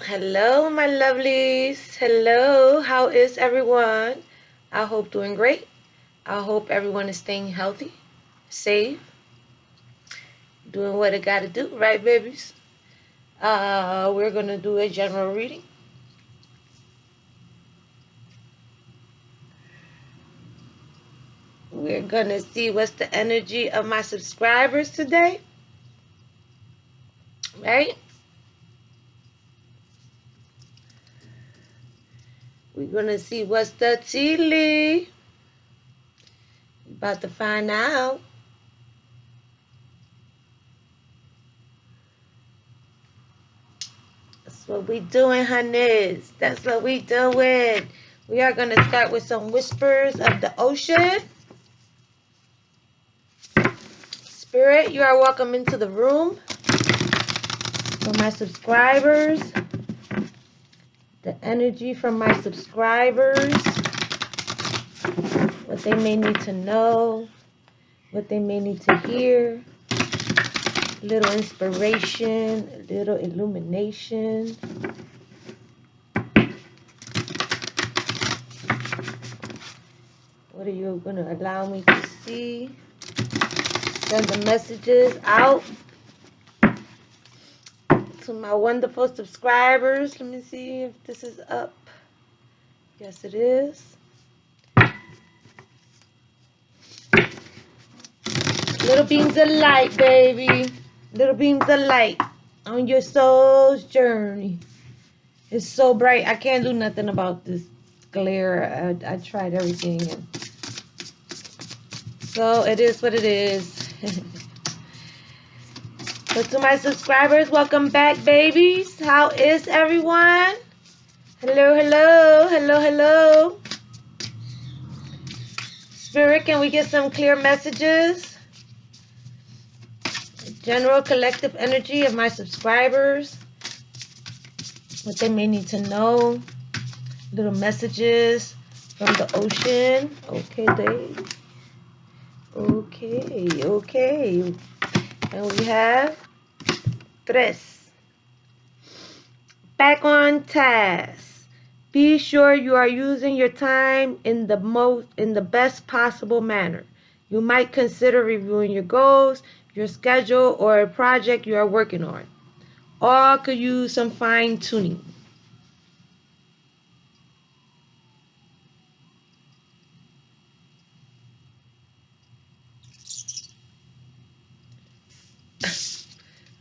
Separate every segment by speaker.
Speaker 1: Hello, my lovelies. Hello, how is everyone? I hope doing great. I hope everyone is staying healthy, safe, doing what it got to do, right, babies? We're going to do a general reading. We're going to see what's the energy of my subscribers today, right? We're going to see what's the tea leaf. About to find out. That's what we doing, honeys. That's what we doing. We are going to start with some whispers of the ocean. Spirit, you are welcome into the room. For my subscribers, the energy from my subscribers, what they may need to know, what they may need to hear, a little inspiration, a little illumination. What are you going to allow me to see? Send the messages out to my wonderful subscribers. Let me see if this is up. Yes, it is. Little beams of light, baby. Little beams of light on your soul's journey. It's so bright. I can't do nothing about this glare. I tried everything. So it is what it is. So to my subscribers, welcome back, babies. How is everyone? Hello, hello, hello, hello. Spirit, can we get some clear messages? General collective energy of my subscribers. What they may need to know. Little messages from the ocean. Okay, Dave. Okay. And we have tres. Back on task. Be sure you are using your time in the best possible manner. You might consider reviewing your goals, your schedule, or a project you are working on. All could use some fine tuning.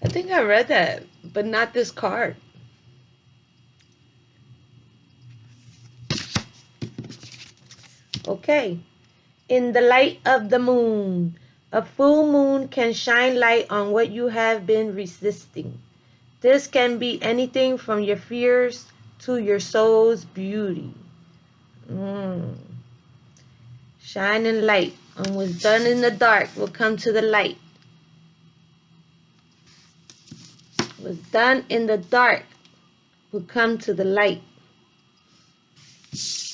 Speaker 1: I think I read that, but not this card. Okay. In the light of the moon, a full moon can shine light on what you have been resisting. This can be anything from your fears to your soul's beauty. Shining light on what's done in the dark will come to the light. What's done in the dark will come to the light.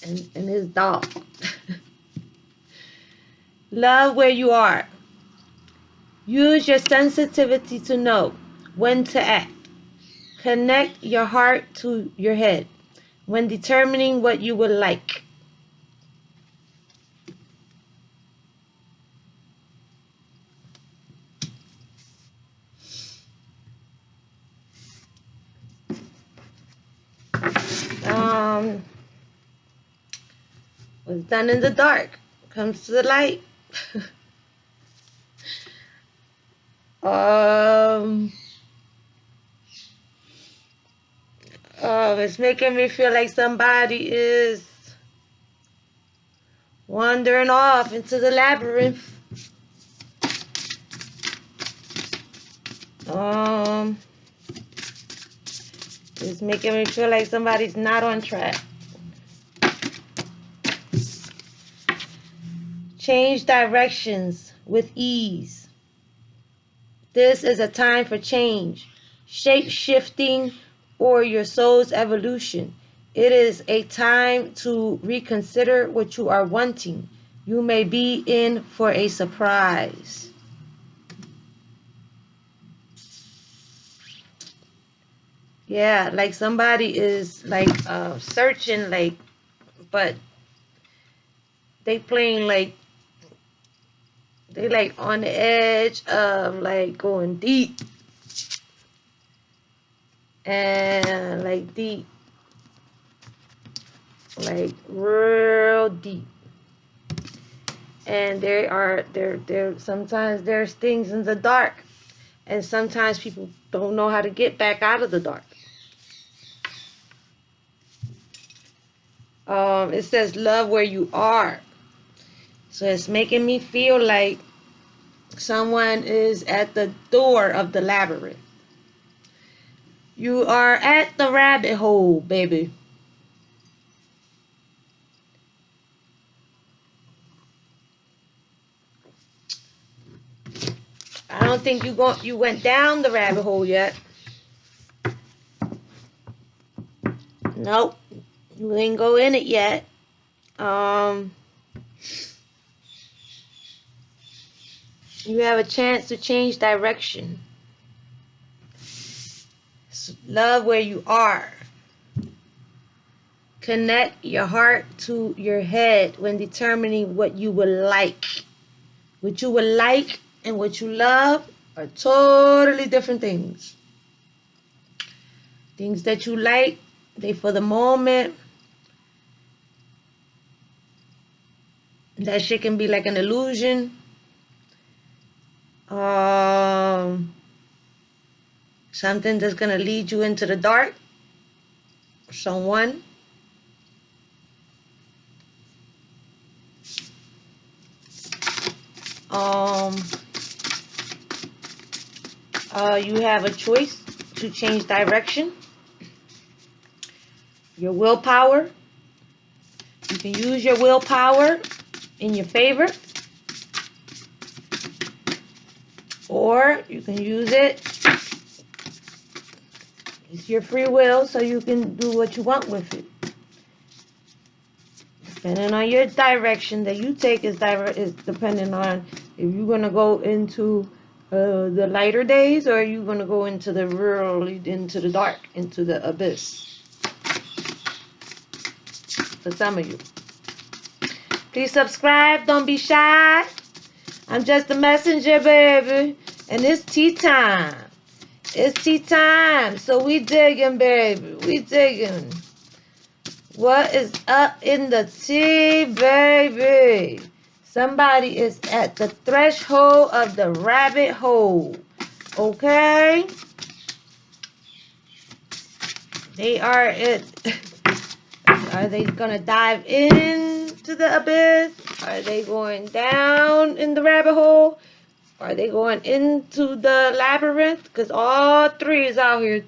Speaker 1: And it's dark. Love where you are. Use your sensitivity to know when to act. Connect your heart to your head when determining what you would like. What's done in the dark comes to the light. It's making me feel like somebody is wandering off into the labyrinth. It's making me feel like somebody's not on track. Change directions with ease. This is a time for change, shape-shifting, or your soul's evolution. It is a time to reconsider what you are wanting. You may be in for a surprise. Yeah, like somebody is like searching, like, but they playing like they like on the edge of like going deep and like deep, like real deep. And there sometimes there's things in the dark, and sometimes people don't know how to get back out of the dark. It says love where you are. So it's making me feel like someone is at the door of the labyrinth. You are at the rabbit hole, baby. I don't think you went down the rabbit hole yet. Nope. You ain't go in it yet. You have a chance to change direction. Love where you are. Connect your heart to your head when determining what you would like. What you would like and what you love are totally different things. Things that you like, they for the moment. That shit can be like an illusion. Something that's gonna lead you into the dark. Someone. You have a choice to change direction. Your willpower. You can use your willpower in your favor, or you can use it. It's your free will, so you can do what you want with it. Depending on your direction that you take is depending on if you're gonna go into the lighter days, or you're gonna go into the into the dark, into the abyss. For some of you, please subscribe. Don't be shy. I'm just a messenger, baby, and it's tea time. It's tea time, so we digging, baby. We digging. What is up in the tea, baby? Somebody is at the threshold of the rabbit hole. Okay? They are it. Are they gonna dive into the abyss? Are they going down in the rabbit hole? Are they going into the labyrinth? Because all three is out here.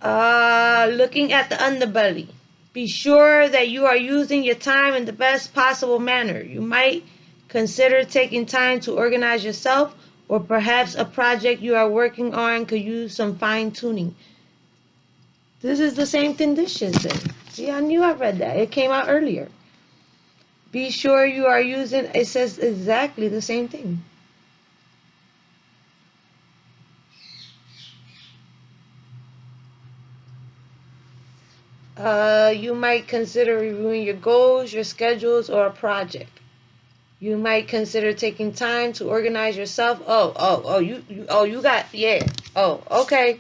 Speaker 1: Looking at the underbelly. Be sure that you are using your time in the best possible manner. You might consider taking time to organize yourself, or perhaps a project you are working on could use some fine-tuning. This is the same thing this shit said. See, I knew I read that. It came out earlier. Be sure you are using, it says exactly the same thing. You might consider reviewing your goals, your schedules, or a project. You might consider taking time to organize yourself. You got, yeah. Oh, okay.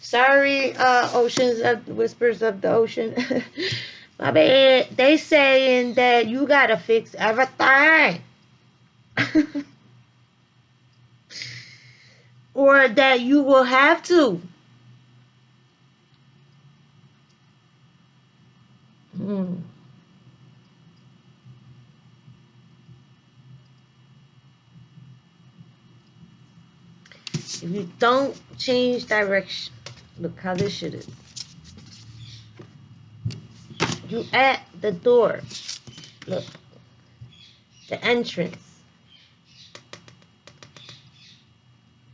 Speaker 1: Sorry, oceans of whispers of the ocean. My bad. They saying that you gotta fix everything. Or that you will have to. If you don't change direction, look how this shit is. You at the door. Look. The entrance.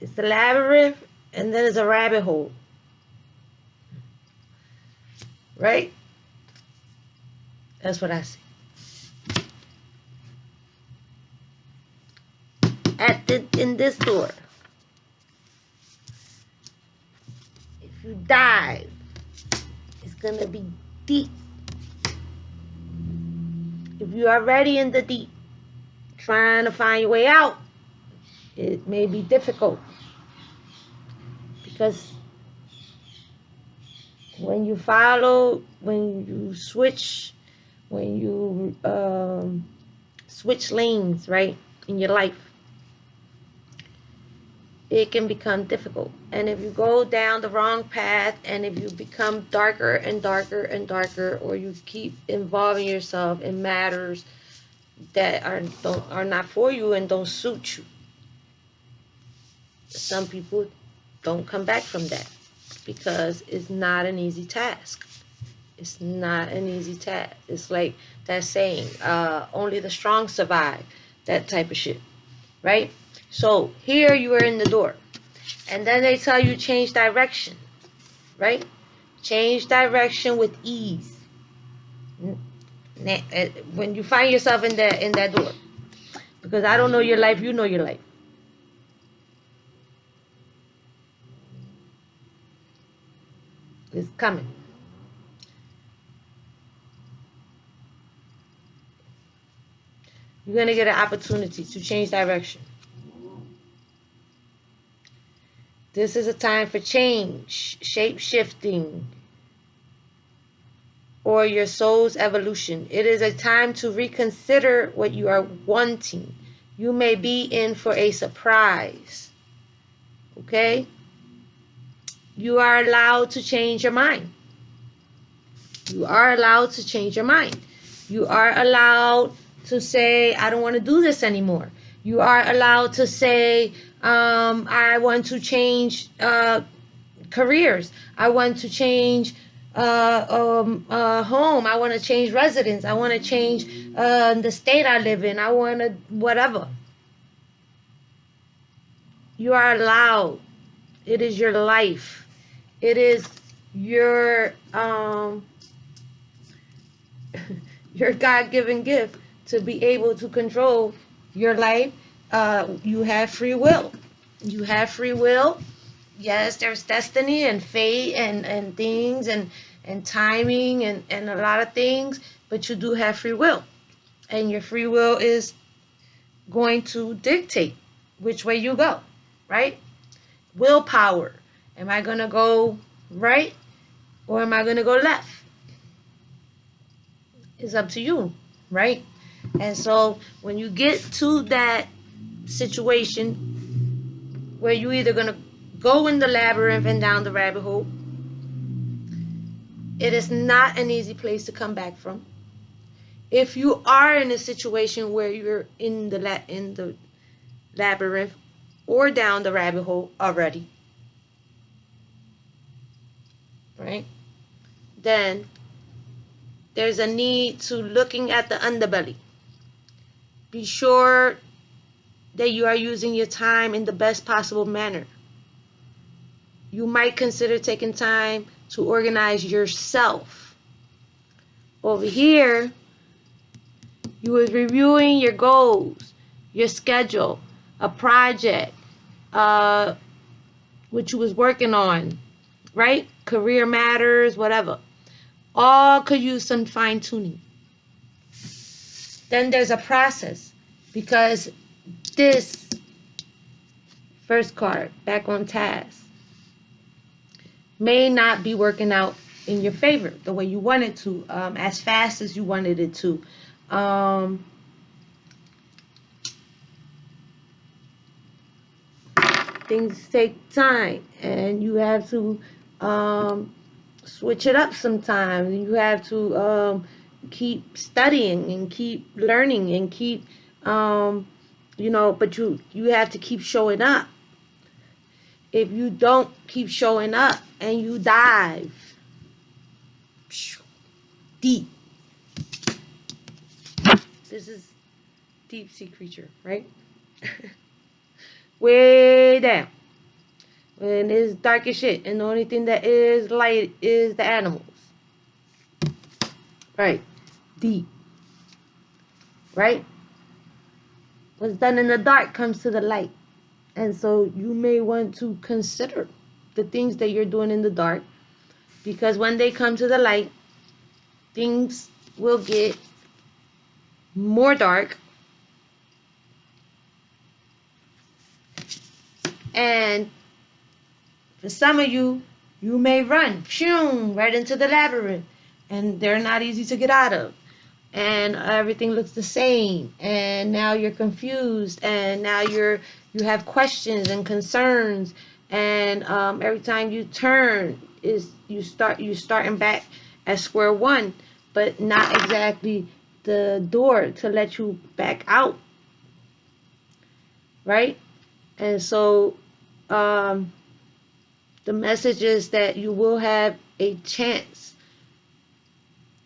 Speaker 1: It's the labyrinth, and then there's a rabbit hole. Right? That's what I see. In this door. If you dive, it's going to be deep. If you are already in the deep, trying to find your way out, it may be difficult. Because when you follow, when you switch, when you switch lanes, right, in your life, it can become difficult. And if you go down the wrong path, and if you become darker and darker and darker, or you keep involving yourself in matters that are not for you and don't suit you, some people don't come back from that, because it's not an easy task. It's not an easy task. It's like that saying, only the strong survive, that type of shit, right? So here you are in the door, and then they tell you change direction, right? Change direction with ease. When you find yourself in that door, because I don't know your life, you know your life. It's coming. You're gonna get an opportunity to change direction. This is a time for change, shape shifting, or your soul's evolution. It is a time to reconsider what you are wanting. You may be in for a surprise. Okay? You are allowed to change your mind. You are allowed to change your mind. You are allowed to say, I don't want to do this anymore. You are allowed to say, I want to change careers. I want to change home. I want to change residence. I want to change the state I live in. I want to whatever. You are allowed. It is your life. It is your your God-given gift to be able to control your life. You have free will. You have free will. Yes, there's destiny and fate and things and timing and a lot of things, but you do have free will. And your free will is going to dictate which way you go, right? Willpower. Am I going to go right or am I going to go left? It's up to you, right? And so when you get to that situation where you're either going to go in the labyrinth and down the rabbit hole, it is not an easy place to come back from. If you are in a situation where you're in the labyrinth or down the rabbit hole already, right? Then there's a need to looking at the underbelly. Be sure that you are using your time in the best possible manner. You might consider taking time to organize yourself. Over here, you was reviewing your goals, your schedule, a project, what you was working on, right? Career matters, whatever. All could use some fine tuning. Then there's a process, because this first card, back on task, may not be working out in your favor the way you wanted to, as fast as you wanted it to. Things take time, and you have to switch it up sometimes. You have to keep studying and keep learning and keep, but you have to keep showing up. If you don't keep showing up and you dive deep, this is deep sea creature, right? Way down. And it's dark as shit. And the only thing that is light is the animals. Right. Deep. Right? What's done in the dark comes to the light. And so you may want to consider the things that you're doing in the dark, because when they come to the light, things will get more dark, and for some of you, you may run right into the labyrinth, and they're not easy to get out of, and everything looks the same, and now you're confused, and now you have questions and concerns, and every time you turn is you starting back at square one, but not exactly the door to let you back out, right? And so the message is that you will have a chance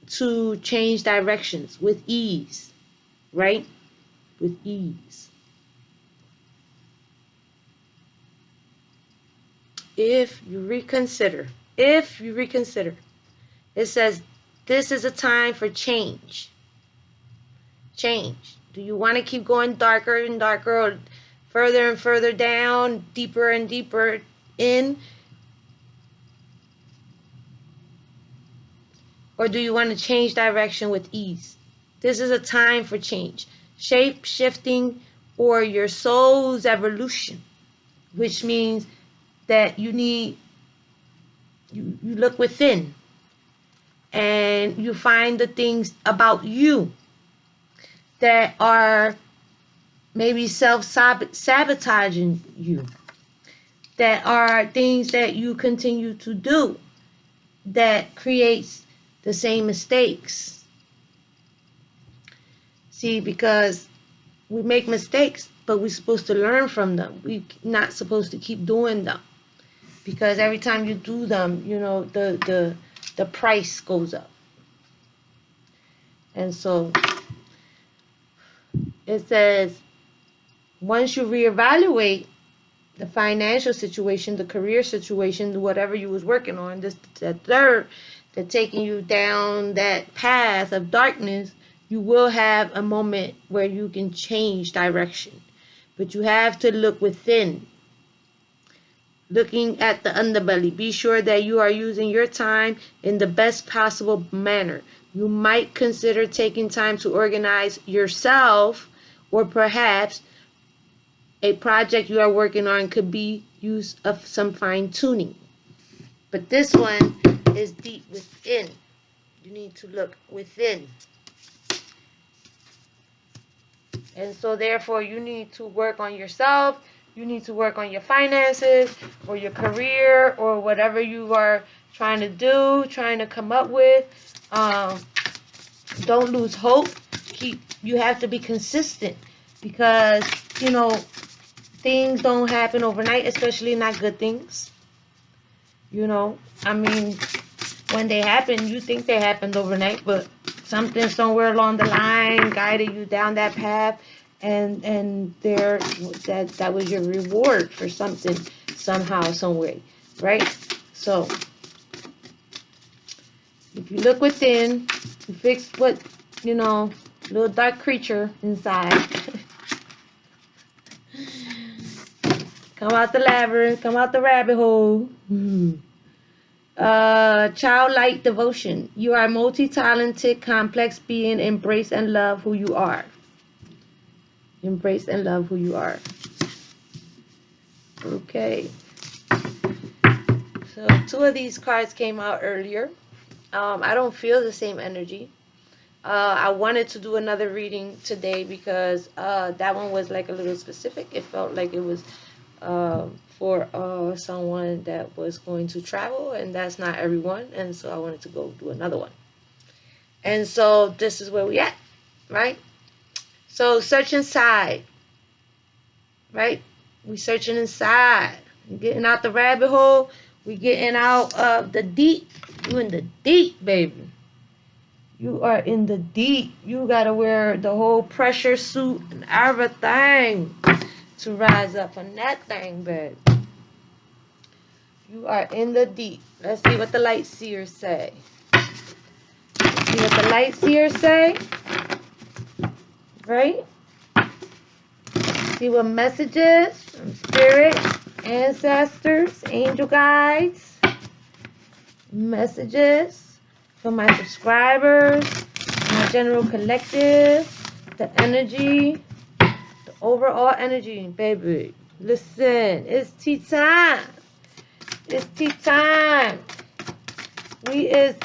Speaker 1: to change directions with ease, right? With ease. If you reconsider, it says this is a time for change. Change. Do you want to keep going darker and darker, or further and further down, deeper and deeper in? Or do you want to change direction with ease? This is a time for change, shape shifting, or your soul's evolution, which means that you look within and you find the things about you that are maybe self-sabotaging you, that are things that you continue to do that creates the same mistakes. See, because we make mistakes, but we're supposed to learn from them. We're not supposed to keep doing them, because every time you do them, you know, the price goes up. And so it says, once you reevaluate the financial situation, the career situation, whatever you was working on, that third, that taking you down that path of darkness, you will have a moment where you can change direction. But you have to look within, looking at the underbelly. Be sure that you are using your time in the best possible manner. You might consider taking time to organize yourself, or perhaps a project you are working on could be use of some fine-tuning. But this one is deep within. You need to look within. And so therefore you need to work on yourself. You need to work on your finances, or your career, or whatever you are trying to do, trying to come up with. Don't lose hope. You have to be consistent, because, you know, things don't happen overnight, especially not good things. You know, I mean, when they happen, you think they happened overnight, but something somewhere along the line guided you down that path, and that was your reward for something, somehow, some way, right? So if you look within, you fix what, you know, little dark creature inside. Come out the labyrinth, come out the rabbit hole. Childlike devotion. You are a multi-talented, complex being. Embrace and love who you are. Embrace and love who you are. Okay. So 2 of these cards came out earlier. I don't feel the same energy. I wanted to do another reading today, because that one was like a little specific. It felt like it was for someone that was going to travel, and that's not everyone, and so I wanted to go do another one. And so this is where we at, right? So search inside, right? We searching inside. We're getting out the rabbit hole. We getting out of the deep. You in the deep, baby. You are in the deep. You gotta wear the whole pressure suit and everything to rise up from that thing, baby. You are in the deep. Let's see what the light seers say. Let's see what the light seers say. Right? See what messages from spirit, ancestors, angel guides, messages for my subscribers, my general collective, the energy, the overall energy, baby. Listen, it's tea time. It's tea time. We is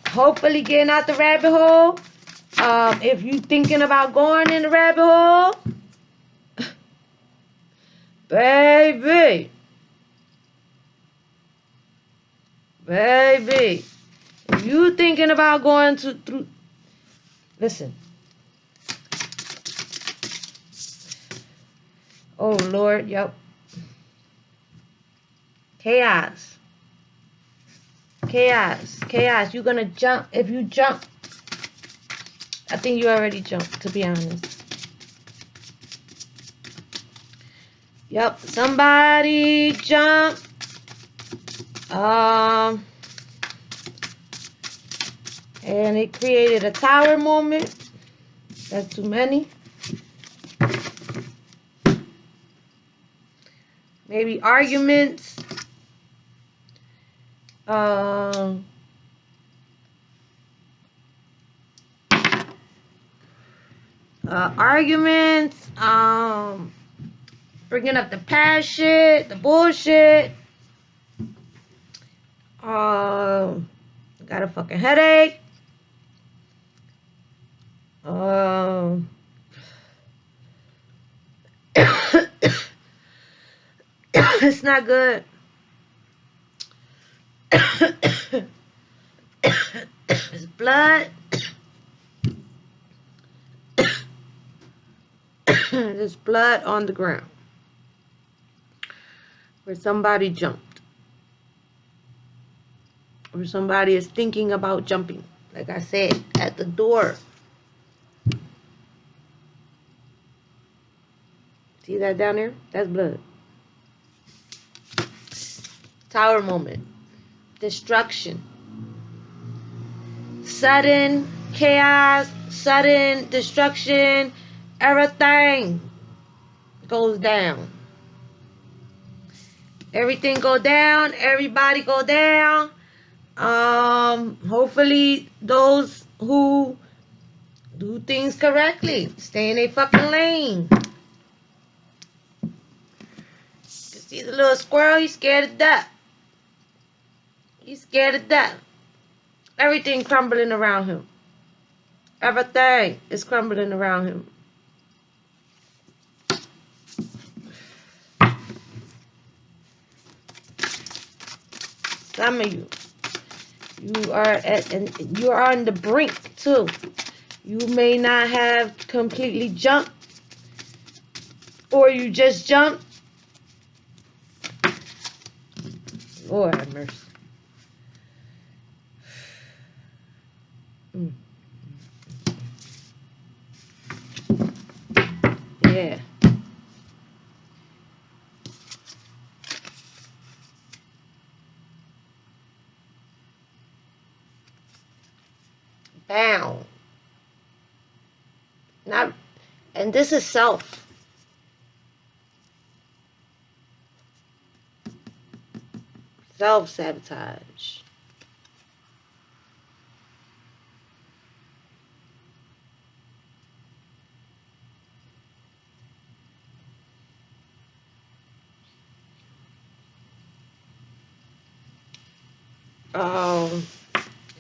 Speaker 1: hopefully getting out the rabbit hole. If you thinking about going in the rabbit hole, baby, if you thinking about going through, listen. Oh Lord, yep. Chaos. You're gonna jump. If you jump, I think you already jumped, to be honest. Yep, somebody jump. And it created a tower moment. That's too many. Maybe arguments. Arguments. Bringing up the past shit, the bullshit. Got a fucking headache. It's not good. It's blood. There's blood on the ground where somebody jumped, or somebody is thinking about jumping. Like I said, at the door. See that down there? That's blood. Tower moment. Destruction. Sudden chaos. Sudden destruction. Everything goes down. Everything go down. Everybody go down. Hopefully those who do things correctly stay in a fucking lane. See the little squirrel? He's scared of death. He's scared of death. Everything crumbling around him. Everything is crumbling around him. Some of you, you are on the brink too. You may not have completely jumped, or you just jumped. Lord have mercy. Yeah. Bound. Not, and this is self. Self-sabotage.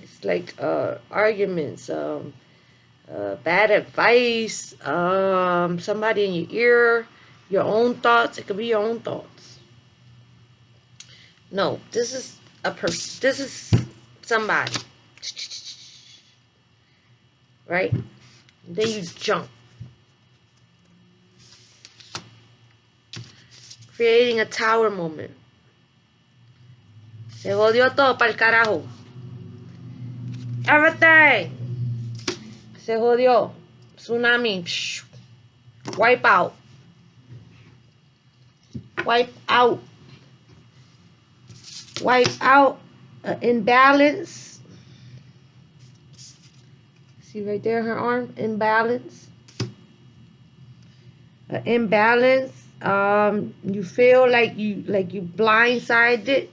Speaker 1: It's like arguments, bad advice, somebody in your ear, your own thoughts. It could be your own thoughts. No, this is a person. This is somebody. Right? Then you jump. Creating a tower moment. Se jodió todo pa'l carajo. Everything. Se jodió. Tsunami. Wipe out. Wipe out. Wipe out. Imbalance. See right there, her arm? Imbalance. Imbalance. You feel like you blindsided,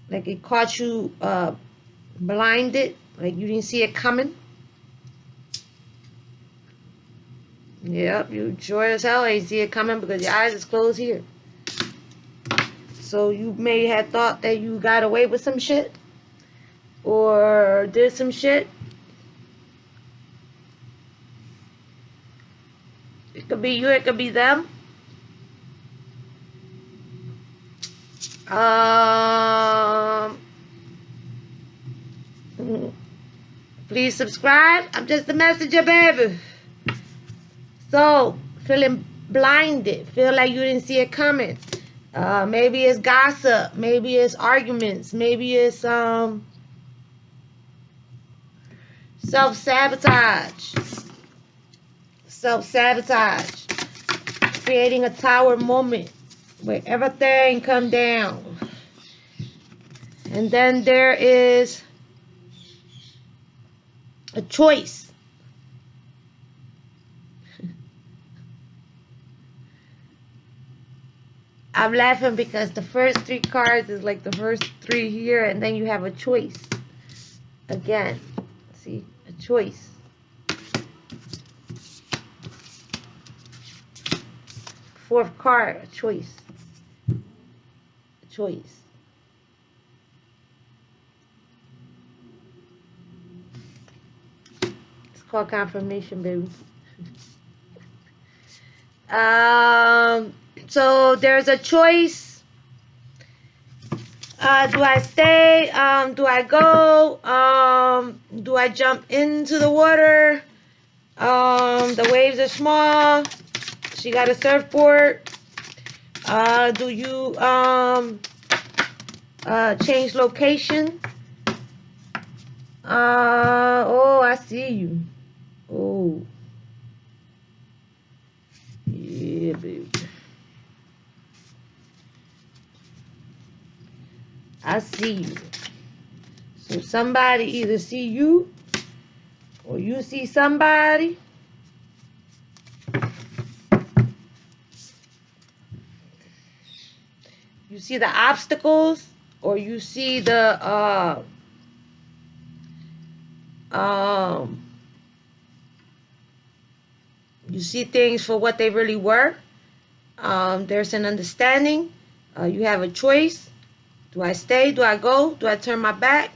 Speaker 1: like it caught you blinded, like you didn't see it coming. Yep, you sure as hell ain't see it coming because your eyes is closed here. So you may have thought that you got away with some shit or did some shit. It could be you, it could be them. Please subscribe. I'm just a messenger, baby. So, feeling blinded, feel like you didn't see it coming. Maybe it's gossip, maybe it's arguments, maybe it's self-sabotage. Self-sabotage. Creating a tower moment where everything come down. And then there is a choice. I'm laughing because the first three cards is like the first three here, and then you have a choice. Again, see, a choice. Fourth card, a choice. A choice. It's called confirmation, baby. So there's a choice. Do I stay? Do I go? Do I jump into the water? The waves are small. She got a surfboard. Do you change location? Oh, I see you. Oh. Yeah, baby. I see you. So somebody either see you or you see somebody. You see the obstacles or you see the you see things for what they really were. There's an understanding. You have a choice. Do I stay? Do I go? Do I turn my back?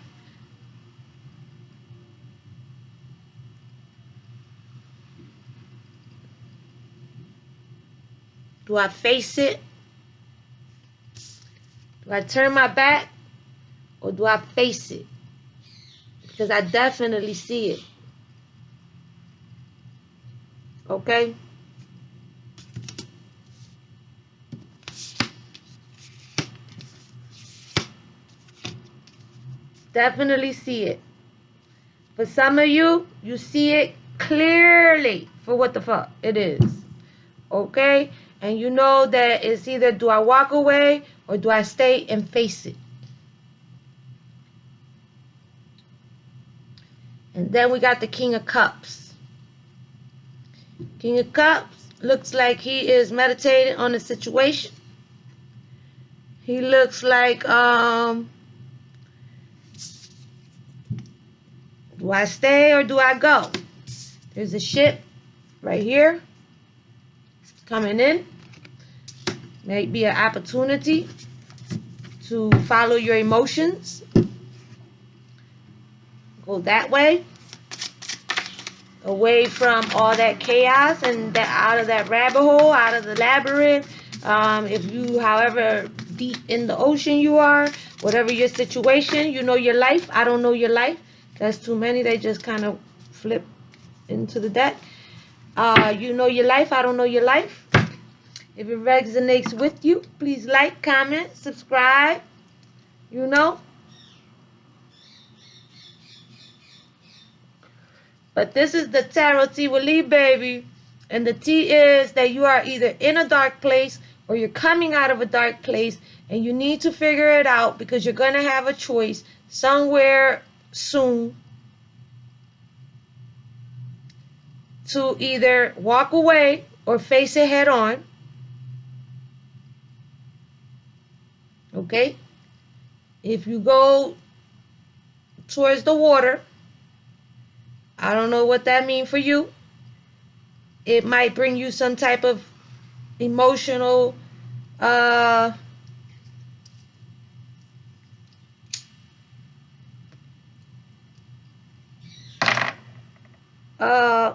Speaker 1: Do I face it? Do I turn my back? Or do I face it? Because I definitely see it. Okay? Definitely see it. For some of you, you see it clearly for what the fuck it is. Okay? And you know that it's either do I walk away or do I stay and face it. And then we got the King of Cups. King of Cups looks like he is meditating on the situation. He looks like, do I stay or do I go? There's a ship right here coming in. Maybe an opportunity to follow your emotions. Go that way. Away from all that chaos and that out of that rabbit hole, out of the labyrinth. If you, however deep in the ocean you are, whatever your situation, you know your life. I don't know your life. That's too many. They just kind of flip into the deck. You know your life. I don't know your life. If it resonates with you, please like, comment, subscribe. You know. But this is the Tarot T will leave, baby. And the T is that you are either in a dark place or you're coming out of a dark place and you need to figure it out because you're going to have a choice somewhere soon to either walk away or face it head on. Okay? If you go towards the water, I don't know what that means for you. It might bring you some type of emotional uh uh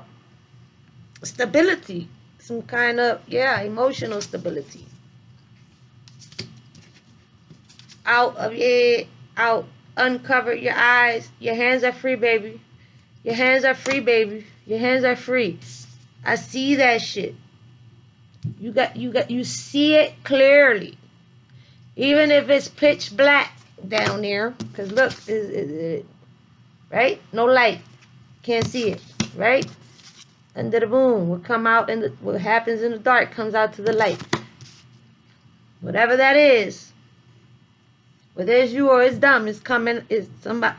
Speaker 1: stability, some kind of, yeah, emotional stability. Out of it, out, uncover your eyes. Your hands are free, baby. Your hands are free, baby. Your hands are free. I see that shit. You see it clearly. Even if it's pitch black down there. Because look, right? No light. Can't see it. Right? Under the moon. What come out in the, what happens in the dark comes out to the light. Whatever that is. Whether it's you or it's them, it's coming, it's somebody,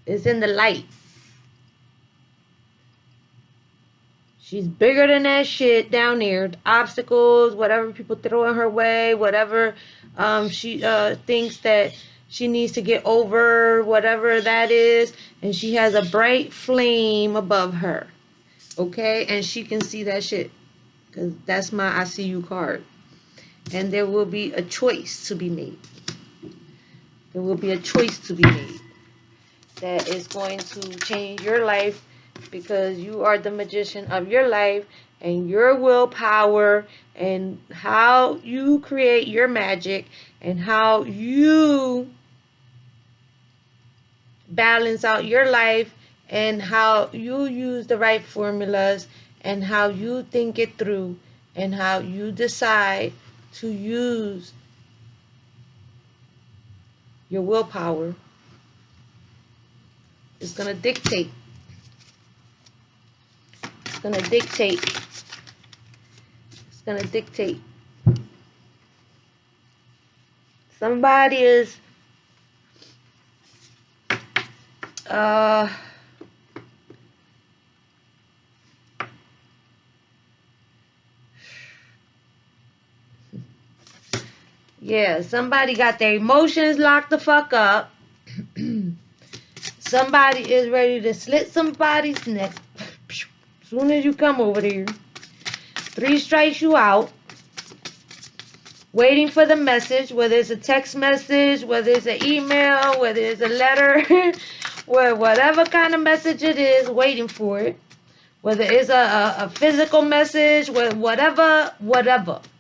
Speaker 1: it's in the light. She's bigger than that shit down there. Obstacles, whatever people throw in her way, whatever she thinks that she needs to get over, whatever that is. And she has a bright flame above her. Okay? And she can see that shit. Because that's my I see you card. And there will be a choice to be made. There will be a choice to be made that is going to change your life, because you are the magician of your life, and your willpower and how you create your magic and how you balance out your life and how you use the right formulas and how you think it through and how you decide to use your willpower is going to dictate. It's going to dictate. It's going to dictate. Somebody is uh yeah, somebody got their emotions locked the fuck up. Somebody is ready to slit somebody's neck. As soon as you come over there, 3 strikes you out. Waiting for the message, whether it's a text message, whether it's an email, whether it's a letter, whatever kind of message it is, waiting for it. Whether it's a physical message, whatever.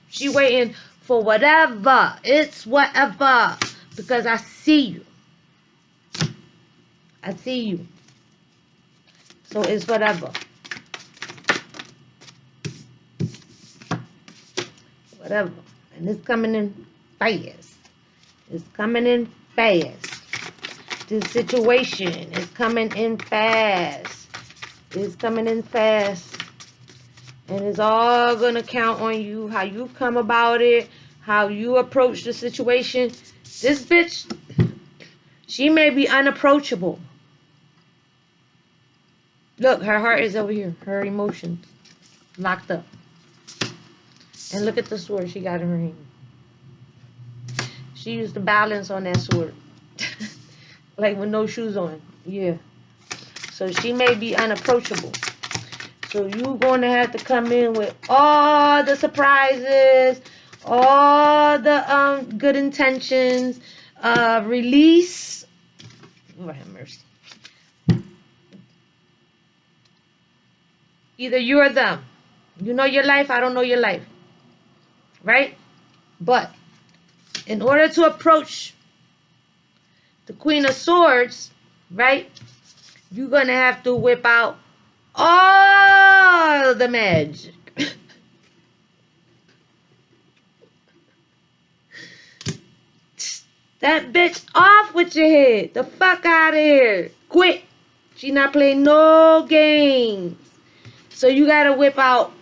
Speaker 1: She waiting for whatever. It's whatever. Because I see you. I see you. So it's whatever. Whatever. And it's coming in fast. It's coming in fast. This situation is coming in fast. It's coming in fast. And it's all going to count on you, how you come about it, how you approach the situation. This bitch, she may be unapproachable. Look, her heart is over here. Her emotions locked up. And look at the sword she got in her hand. She used the balance on that sword. Like with no shoes on. Yeah. So she may be unapproachable. So you're going to have to come in with all the surprises, all the good intentions, release. Lord have mercy. Either you or them. You know your life, I don't know your life. Right? But in order to approach the Queen of Swords, right, you're going to have to whip out all the magic. That bitch off with your head. The fuck out of here. Quick. She not playing no games. So you got to whip out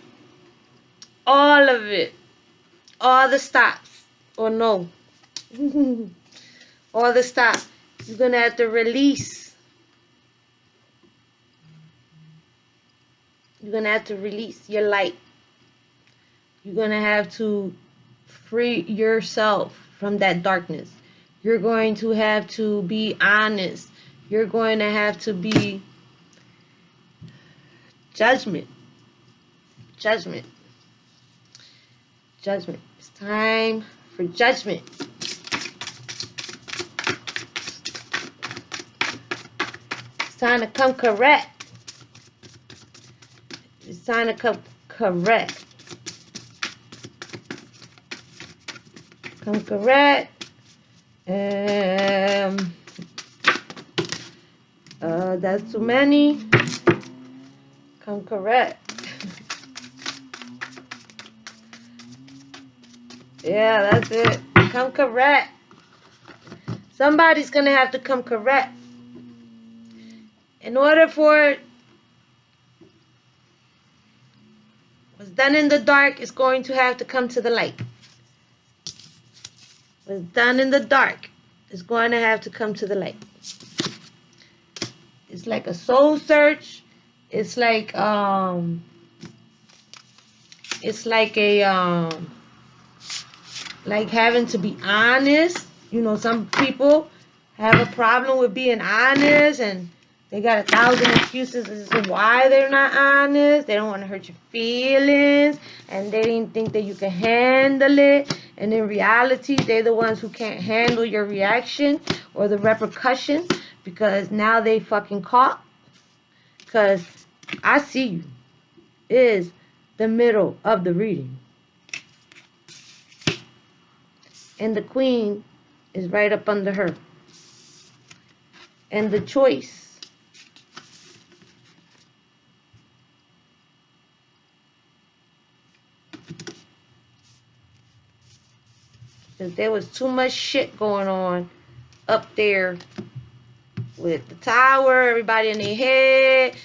Speaker 1: all of it. All the stops. Or no. All the stops. You're going to have to release. You're going to have to release your light. You're going to have to free yourself from that darkness. You're going to have to be honest. You're going to have to be judgment. Judgment. Judgment. It's time for judgment. It's time to come correct. It's time to come correct. Come correct. That's too many. Come correct. Yeah, that's it. Come correct. Somebody's going to have to come correct. In order for what's done in the dark is going to have to come to the light. What's done in the dark is going to have to come to the light. It's like a soul search. It's like a like having to be honest. You know, some people have a problem with being honest, and they got 1,000 excuses as to why they're not honest. They don't want to hurt your feelings, and they didn't think that you can handle it. And in reality, they're the ones who can't handle your reaction or the repercussion, because now they fucking caught. Because I see you is the middle of the reading. And the queen is right up under her. And the choice because there was too much shit going on up there with the tower, everybody in their head,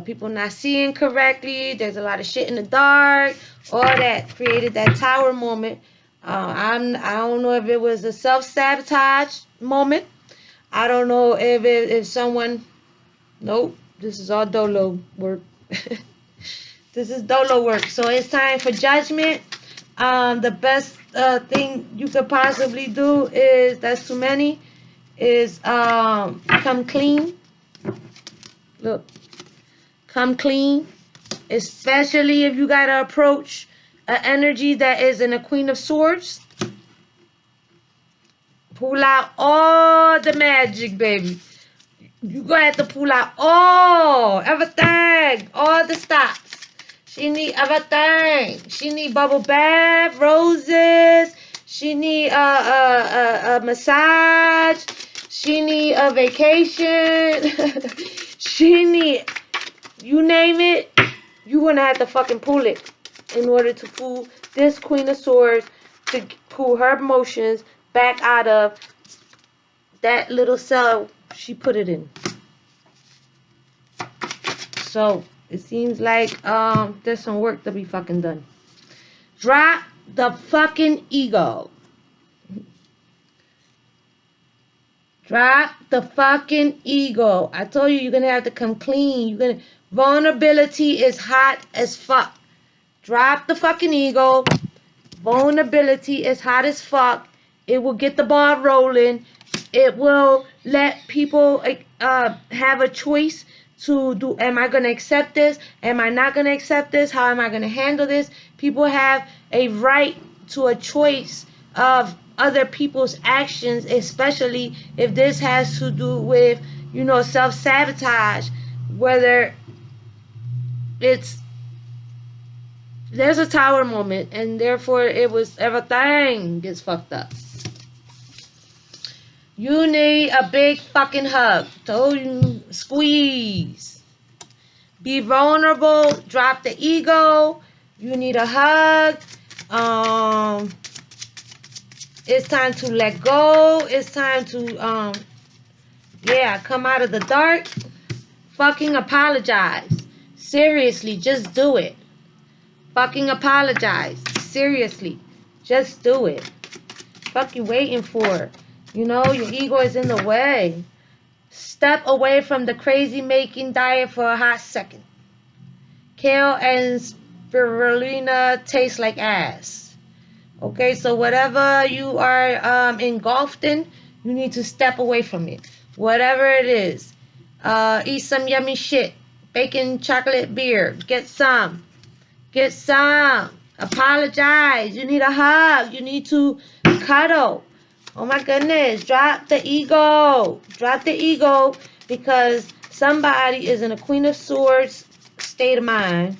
Speaker 1: people not seeing correctly, there's a lot of shit in the dark, all that created that tower moment. I don't know if it was a self-sabotage moment. I don't know if someone, nope, this is all dolo work. This is dolo work. So it's time for judgment. The best thing you could possibly do is, that's too many, is come clean. Look, come clean, especially if you gotta approach an energy that is in a Queen of Swords. Pull out all the magic, baby. You gonna have to pull out everything, all the stops. She need everything. She need bubble bath, roses. She need a massage. She need a vacation. She need, you name it, you're gonna have to fucking pull it in order to pull this Queen of Swords, to pull her emotions back out of that little cell she put it in. So it seems like there's some work to be fucking done. Drop the fucking ego. Drop the fucking ego. I told you, you're gonna have to come clean. Vulnerability is hot as fuck. Drop the fucking ego. Vulnerability is hot as fuck. It will get the ball rolling. It will let people have a choice to do, am I going to accept this? Am I not going to accept this? How am I going to handle this? People have a right to a choice of other people's actions, especially if this has to do with, you know, self-sabotage. Whether it's, there's a tower moment, and therefore it was, everything gets fucked up. You need a big fucking hug. Told you, squeeze. Be vulnerable. Drop the ego. You need a hug. It's time to let go. It's time to, come out of the dark. Fucking apologize. Seriously, just do it. Fucking apologize. Seriously, just do it. Fuck you waiting for? You know, your ego is in the way. Step away from the crazy making diet for a hot second. Kale and spirulina taste like ass. Okay, so whatever you are engulfed in, you need to step away from it. Whatever it is. Eat some yummy shit. Bacon, chocolate, beer. Get some. Get some. Apologize. You need a hug. You need to cuddle. Oh my goodness. Drop the ego. Drop the ego, because somebody is in a Queen of Swords state of mind.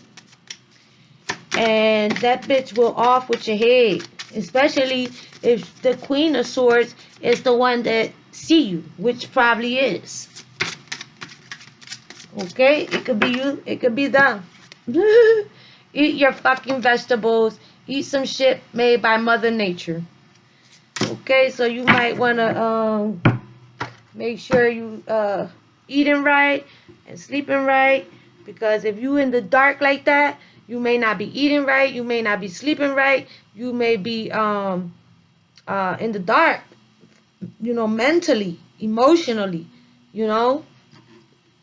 Speaker 1: And that bitch will off with your head. Especially if the Queen of Swords is the one that see you, which probably is. Okay? It could be you. It could be them. Eat your fucking vegetables. Eat some shit made by Mother Nature. Okay? So you might want to make sure you eating right and sleeping right. Because if you in the dark like that, you may not be eating right. You may not be sleeping right. You may be in the dark, mentally, emotionally,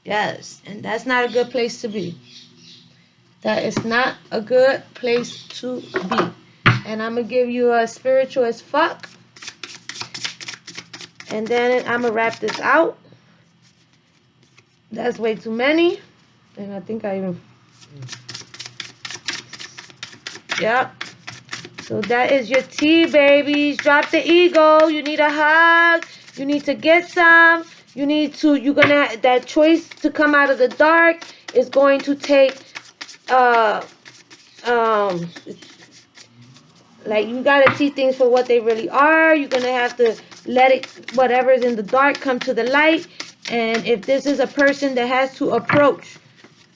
Speaker 1: Yes, and that's not a good place to be. That is not a good place to be. And I'm going to give you a spiritual as fuck. And then I'm going to wrap this out. That's way too many. And I think I even... Yep. So that is your tea, babies. Drop the ego. You need a hug. You need to get some. You're gonna, that choice to come out of the dark is going to take, like, you gotta see things for what they really are. You're gonna have to let it, whatever's in the dark, come to the light. And if this is a person that has to approach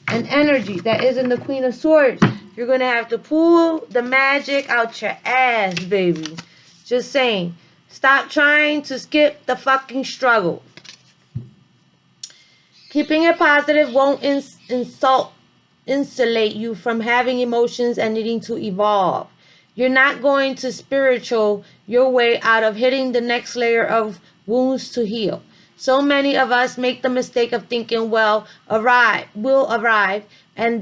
Speaker 1: an energy that isn't the Queen of Swords, you're going to have to pull the magic out your ass, baby. Just saying. Stop trying to skip the fucking struggle. Keeping it positive won't insulate you from having emotions and needing to evolve. You're not going to spiritual your way out of hitting the next layer of wounds to heal. So many of us make the mistake of thinking, well, we'll arrive, and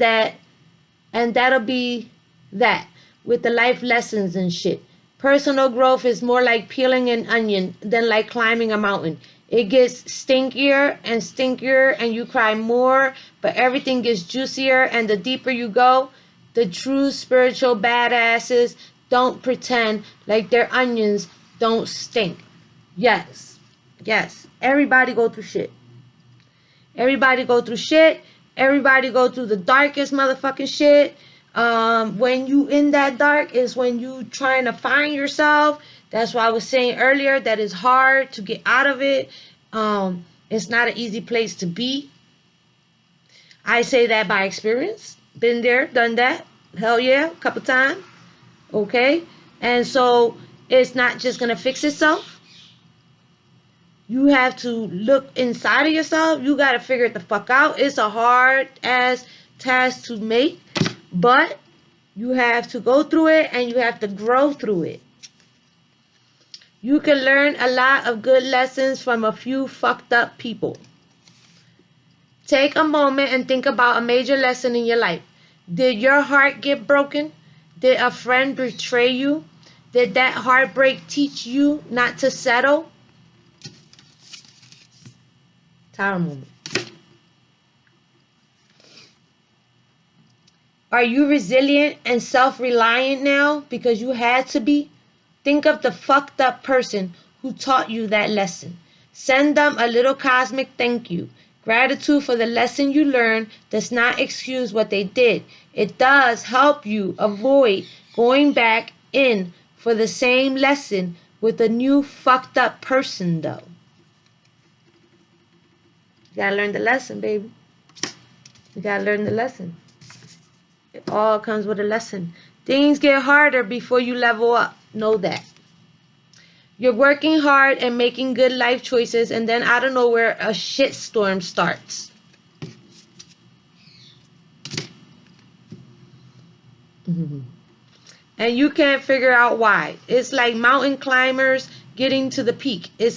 Speaker 1: that'll be that, with the life lessons and shit. Personal growth is more like peeling an onion than like climbing a mountain. It gets stinkier and stinkier, and you cry more, but everything gets juicier, and the deeper you go, the true spiritual badasses don't pretend like their onions don't stink. Yes. Everybody go through shit. Everybody go through shit. Everybody go through the darkest motherfucking shit. When you in that dark is when you trying to find yourself. That's why I was saying earlier that it's hard to get out of it. It's not an easy place to be. I say that by experience. Been there, done that. Hell yeah, a couple times. Okay? And so it's not just going to fix itself. You have to look inside of yourself. You got to figure it the fuck out. It's a hard ass task to make, but you have to go through it and you have to grow through it. You can learn a lot of good lessons from a few fucked up people. Take a moment and think about a major lesson in your life. Did your heart get broken? Did a friend betray you? Did that heartbreak teach you not to settle? Tower moment. Are you resilient and self-reliant now because you had to be? Think of the fucked up person who taught you that lesson. Send them a little cosmic thank you. Gratitude for the lesson you learned does not excuse what they did. It does help you avoid going back in for the same lesson with a new fucked up person, though. You gotta learn the lesson, baby. You gotta learn the lesson. It all comes with a lesson. Things get harder before you level up. Know that. You're working hard and making good life choices, and then out of nowhere, a shitstorm starts. And you can't figure out why. It's like mountain climbers getting to the peak. It's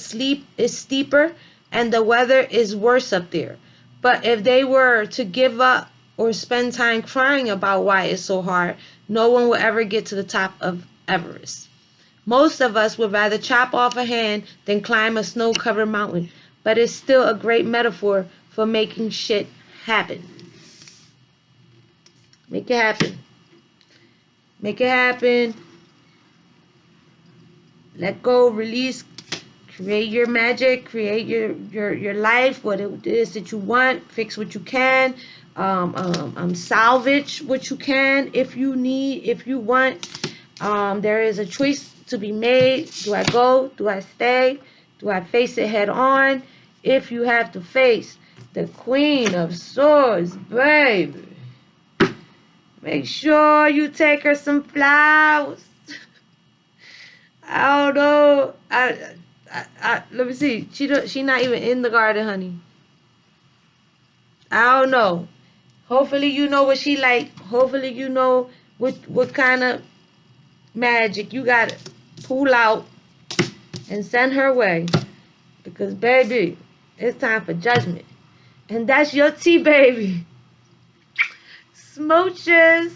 Speaker 1: steeper, and the weather is worse up there. But if they were to give up or spend time crying about why it's so hard, no one will ever get to the top of Everest. Most of us would rather chop off a hand than climb a snow-covered mountain, but it's still a great metaphor for making shit happen. Make it happen. Make it happen. Let go, release, create your magic, create your life, what it is that you want, fix what you can, salvage what you can if you need, if you want. There is a choice to be made. Do I go? Do I stay? Do I face it head on? If you have to face the Queen of Swords, baby, make sure you take her some flowers. I don't know. Let me see. She not even in the garden, honey. I don't know. Hopefully you know what she like. Hopefully you know what kind of magic you got to pull out and send her way. Because, baby, it's time for judgment. And that's your tea, baby. Smooches.